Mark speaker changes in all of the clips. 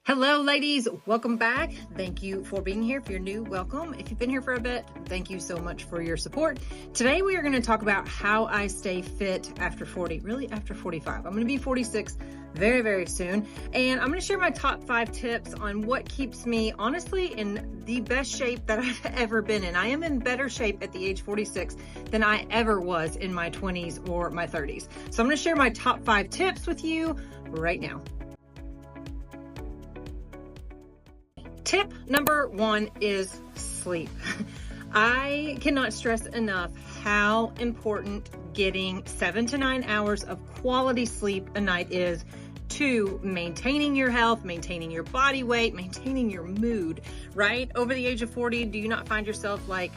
Speaker 1: Hello, ladies. Welcome back. Thank you for being here. If you're new, welcome. If you've been here for a bit, thank you so much for your support. Today, we are going to talk about how I stay fit after 40, really after 45. I'm going to be 46 very, very soon. And I'm going to share my top 5 tips on what keeps me, honestly, in the best shape that I've ever been in. I am in better shape at the age 46 than I ever was in my 20s or my 30s. So I'm going to share my top 5 tips with you right now. Tip number 1 is sleep. I cannot stress enough how important getting 7 to 9 hours of quality sleep a night is to maintaining your health, maintaining your body weight, maintaining your mood, right? Over the age of 40, do you not find yourself like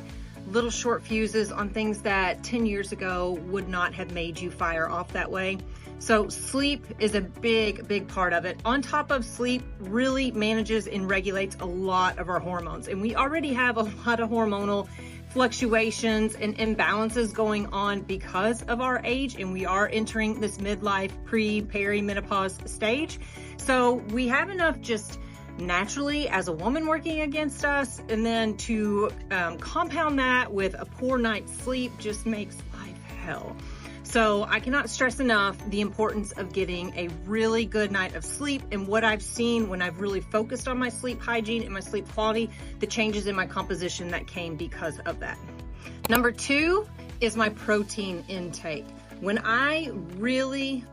Speaker 1: little short fuses on things that 10 years ago would not have made you fire off that way? So sleep is a big part of it. On top of sleep, really manages and regulates a lot of our hormones. And we already have a lot of hormonal fluctuations and imbalances going on because of our age, and we are entering this midlife perimenopause stage. So we have enough just naturally as a woman working against us, and then to compound that with a poor night's sleep just makes life hell. So I cannot stress enough the importance of getting a really good night of sleep, and what I've seen when I've really focused on my sleep hygiene and my sleep quality, the changes in my composition that came because of that. Number 2 is my protein intake. When I really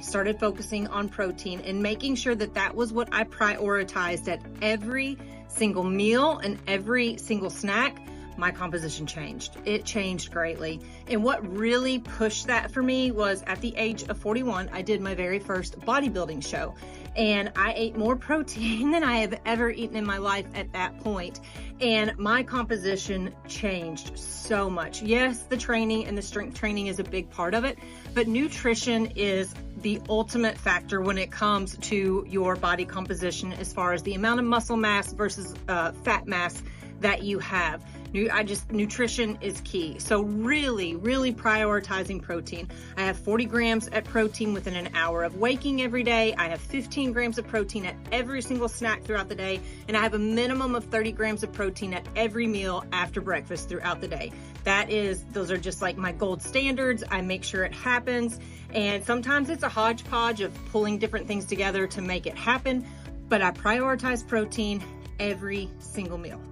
Speaker 1: started focusing on protein and making sure that that was what I prioritized at every single meal and every single snack, my composition changed. It changed greatly. And what really pushed that for me was at the age of 41, I did my very first bodybuilding show. And I ate more protein than I have ever eaten in my life at that point. And my composition changed so much. Yes, the training and the strength training is a big part of it, but nutrition is the ultimate factor when it comes to your body composition as far as the amount of muscle mass versus fat mass that you have. Nutrition is key. So really prioritizing protein. I have 40 grams of protein within an hour of waking every day. I have 15 grams of protein at every single snack throughout the day. And I have a minimum of 30 grams of protein at every meal after breakfast throughout the day. Those are just like my gold standards. I make sure it happens. And sometimes it's a hodgepodge of pulling different things together to make it happen. But I prioritize protein every single meal.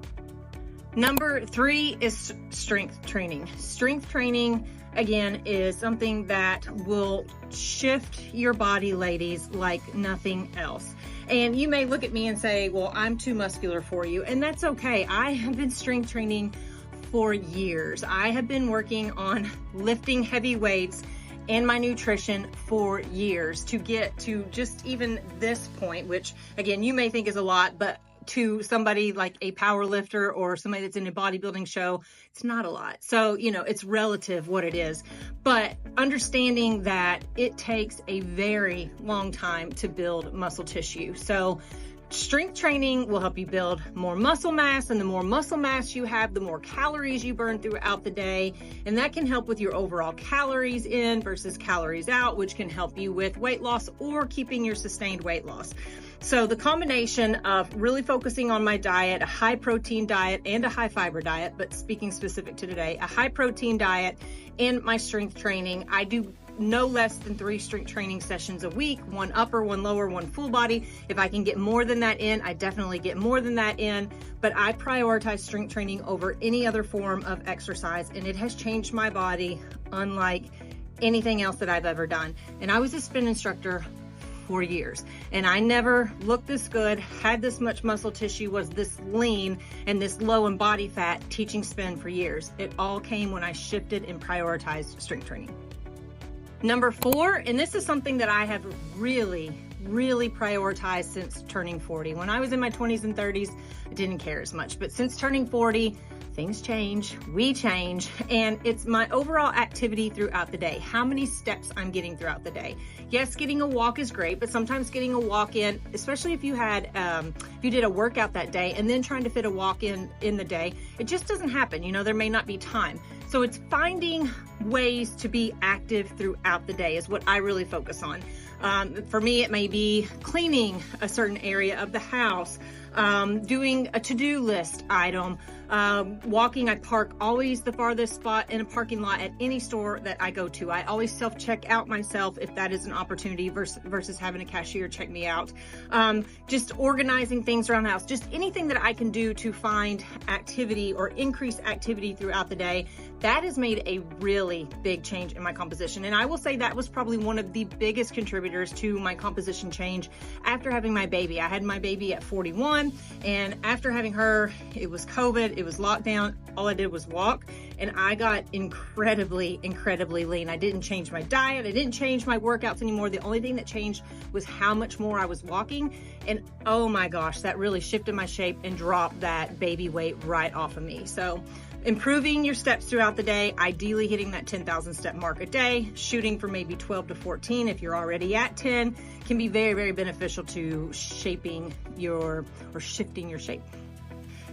Speaker 1: Number 3 is strength training. Strength training, again, is something that will shift your body, ladies, like nothing else. And you may look at me and say, well, I'm too muscular for you. And that's okay. I have been strength training for years. I have been working on lifting heavy weights and my nutrition for years to get to just even this point, which again, you may think is a lot, but to somebody like a power lifter or somebody that's in a bodybuilding show, it's not a lot. So, it's relative what it is, but understanding that it takes a very long time to build muscle tissue. So strength training will help you build more muscle mass, and the more muscle mass you have, the more calories you burn throughout the day. And that can help with your overall calories in versus calories out, which can help you with weight loss or keeping your sustained weight loss. So the combination of really focusing on my diet, a high protein diet and a high fiber diet, but speaking specific to today, a high protein diet and my strength training, I do no less than 3 strength training sessions a week, 1 upper, 1 lower, 1 full body. If I can get more than that in, I definitely get more than that in, but I prioritize strength training over any other form of exercise, and it has changed my body unlike anything else that I've ever done. And I was a spin instructor for years, and I never looked this good, had this much muscle tissue, was this lean and this low in body fat teaching spin for years. It all came when I shifted and prioritized strength training. Number 4, and this is something that I have really prioritized since turning 40. When I was in my 20s and 30s, I didn't care as much, but since turning 40, things change, we change, and it's my overall activity throughout the day, how many steps I'm getting throughout the day. Yes, getting a walk is great, but sometimes getting a walk in, especially if you had, if you did a workout that day and then trying to fit a walk in the day, it just doesn't happen. There may not be time. So it's finding ways to be active throughout the day is what I really focus on. For me, it may be cleaning a certain area of the house, doing a to-do list item, walking. I park always the farthest spot in a parking lot at any store that I go to. I always self-check out myself if that is an opportunity versus having a cashier check me out. Just organizing things around the house, just anything that I can do to find activity or increase activity throughout the day. That has made a really big change in my composition. And I will say that was probably one of the biggest contributors to my composition change after having my baby. I had my baby at 41, and after having her, it was COVID, it was lockdown. All I did was walk, and I got incredibly lean. I didn't change my diet. I didn't change my workouts anymore. The only thing that changed was how much more I was walking. And oh my gosh, that really shifted my shape and dropped that baby weight right off of me. So improving your steps throughout the day, ideally hitting that 10,000 step mark a day, shooting for maybe 12 to 14 if you're already at 10, can be very beneficial to shifting your shape.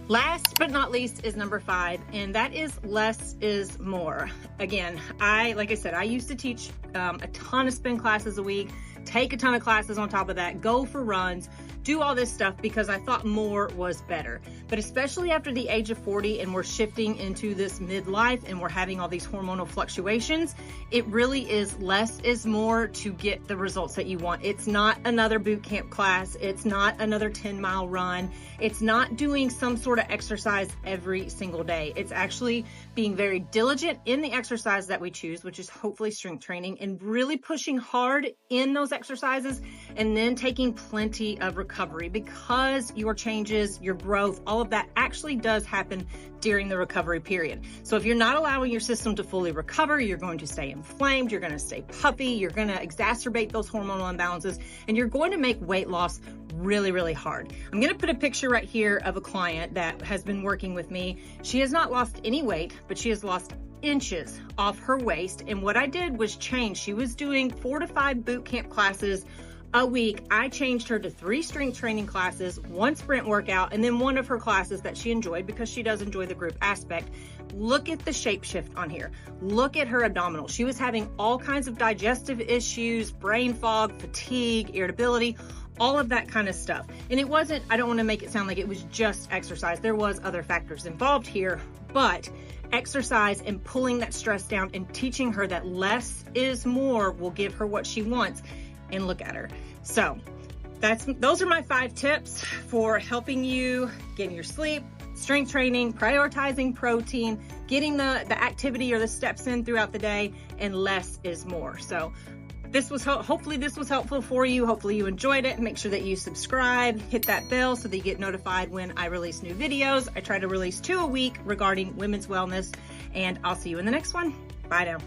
Speaker 1: Last but not least is number 5, and that is less is more. Again, like I said, I used to teach a ton of spin classes a week, take a ton of classes on top of that, go for runs, do all this stuff because I thought more was better. But especially after the age of 40 and we're shifting into this midlife and we're having all these hormonal fluctuations, it really is less is more to get the results that you want. It's not another boot camp class. It's not another 10-mile run. It's not doing some sort of exercise every single day. It's actually being very diligent in the exercise that we choose, which is hopefully strength training, and really pushing hard in those exercises, and then taking plenty of recovery, because your changes, your growth, all of that actually does happen during the recovery period. So if you're not allowing your system to fully recover, you're going to stay inflamed, you're going to stay puffy, you're going to exacerbate those hormonal imbalances, and you're going to make weight loss really hard. I'm going to put a picture right here of a client that has been working with me. She has not lost any weight, but she has lost inches off her waist. And what I did was change. She was doing 4 to 5 boot camp classes a week. I changed her to 3 strength training classes, 1 sprint workout, and then 1 of her classes that she enjoyed, because she does enjoy the group aspect. Look at the shape shift on here. Look at her abdominal. She was having all kinds of digestive issues, brain fog, fatigue, irritability, all of that kind of stuff. And it wasn't, I don't want to make it sound like it was just exercise. There was other factors involved here, but exercise and pulling that stress down and teaching her that less is more will give her what she wants. And look at her. So those are my 5 tips for helping you get your sleep, strength training, prioritizing protein, getting the activity or the steps in throughout the day, and less is more. So hopefully this was helpful for you. Hopefully you enjoyed it. Make sure that you subscribe, hit that bell so that you get notified when I release new videos. I try to release 2 a week regarding women's wellness, and I'll see you in the next one. Bye now.